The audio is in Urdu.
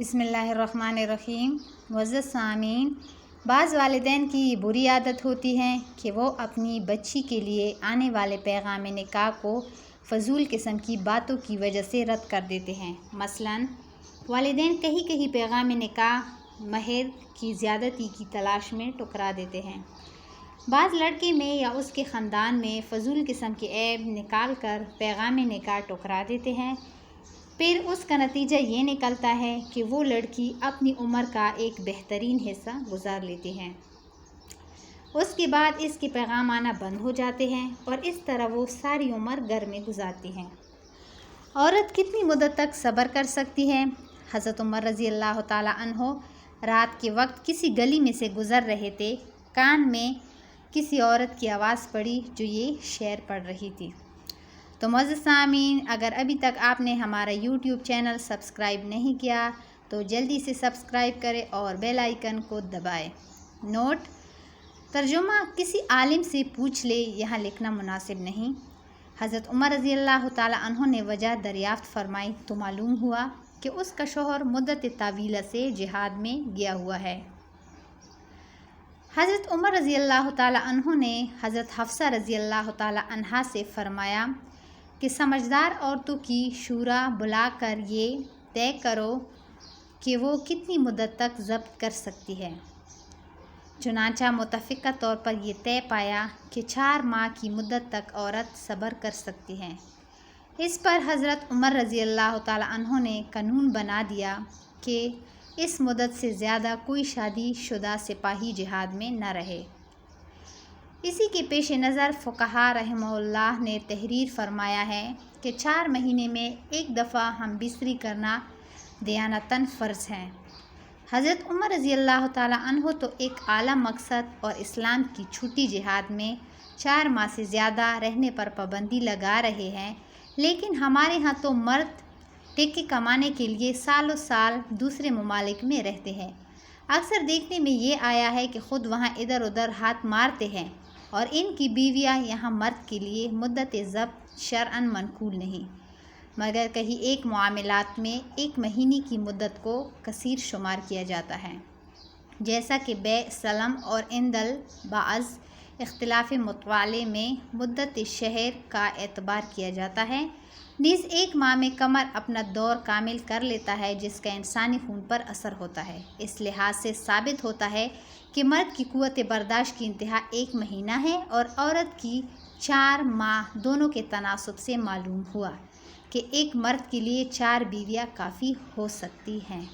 بسم اللہ الرحمن الرحیم۔ معزز سامعین، بعض والدین کی یہ بری عادت ہوتی ہے کہ وہ اپنی بچی کے لیے آنے والے پیغام نکاح کو فضول قسم کی باتوں کی وجہ سے رد کر دیتے ہیں۔ مثلاً والدین کہیں پیغام نکاح مہر کی زیادتی کی تلاش میں ٹکرا دیتے ہیں۔ بعض لڑکے میں یا اس کے خاندان میں فضول قسم کے عیب نکال کر پیغام نکاح ٹکرا دیتے ہیں۔ پھر اس کا نتیجہ یہ نکلتا ہے کہ وہ لڑکی اپنی عمر کا ایک بہترین حصہ گزار لیتی ہے۔ اس کے بعد اس کے پیغام آنا بند ہو جاتے ہیں اور اس طرح وہ ساری عمر گھر میں گزارتی ہیں۔ عورت کتنی مدت تک صبر کر سکتی ہے؟ حضرت عمر رضی اللہ تعالیٰ عنہ رات کے وقت کسی گلی میں سے گزر رہے تھے۔ کان میں کسی عورت کی آواز پڑی جو یہ شعر پڑھ رہی تھی۔ تو معزز سامعین، اگر ابھی تک آپ نے ہمارا یوٹیوب چینل سبسکرائب نہیں کیا تو جلدی سے سبسکرائب کریں اور بیل آئیکن کو دبائیں۔ نوٹ: ترجمہ کسی عالم سے پوچھ لے، یہاں لکھنا مناسب نہیں۔ حضرت عمر رضی اللہ تعالیٰ عنہ نے وجہ دریافت فرمائی تو معلوم ہوا کہ اس کا شوہر مدت طویلہ سے جہاد میں گیا ہوا ہے۔ حضرت عمر رضی اللہ تعالیٰ عنہ نے حضرت حفصہ رضی اللہ تعالیٰ عنہا سے فرمایا کہ سمجھدار عورتوں کی شورا بلا کر یہ طے کرو کہ وہ کتنی مدت تک ضبط کر سکتی ہے۔ چنانچہ متفقہ طور پر یہ طے پایا کہ 4 ماہ کی مدت تک عورت صبر کر سکتی ہے۔ اس پر حضرت عمر رضی اللہ تعالیٰ عنہ نے قانون بنا دیا کہ اس مدت سے زیادہ کوئی شادی شدہ سپاہی جہاد میں نہ رہے۔ اسی کے پیش نظر فقہاء رحمہ اللہ نے تحریر فرمایا ہے کہ 4 مہینے میں ایک دفعہ ہم بستری کرنا دیانتاً فرض ہے۔ حضرت عمر رضی اللہ تعالیٰ عنہ تو ایک اعلیٰ مقصد اور اسلام کی چھٹی جہاد میں 4 ماہ سے زیادہ رہنے پر پابندی لگا رہے ہیں، لیکن ہمارے ہاں تو مرد ٹکے کمانے کے لیے سالوں سال دوسرے ممالک میں رہتے ہیں۔ اکثر دیکھنے میں یہ آیا ہے کہ خود وہاں ادھر ادھر ہاتھ مارتے ہیں اور ان کی بیویاں یہاں مرد کے لیے مدت ضبط شرعاً منقول نہیں، مگر کہیں ایک معاملات میں 1 مہینے کی مدت کو کثیر شمار کیا جاتا ہے، جیسا کہ بیع سلم اور عند البعض اختلاف مطالعے میں مدت شہر کا اعتبار کیا جاتا ہے۔ نیز 1 ماہ میں قمر اپنا دور کامل کر لیتا ہے جس کا انسانی خون پر اثر ہوتا ہے۔ اس لحاظ سے ثابت ہوتا ہے کہ مرد کی قوت برداشت کی انتہا 1 مہینہ ہے اور عورت کی 4 ماہ۔ دونوں کے تناسب سے معلوم ہوا کہ ایک مرد کے لیے 4 بیویاں کافی ہو سکتی ہیں۔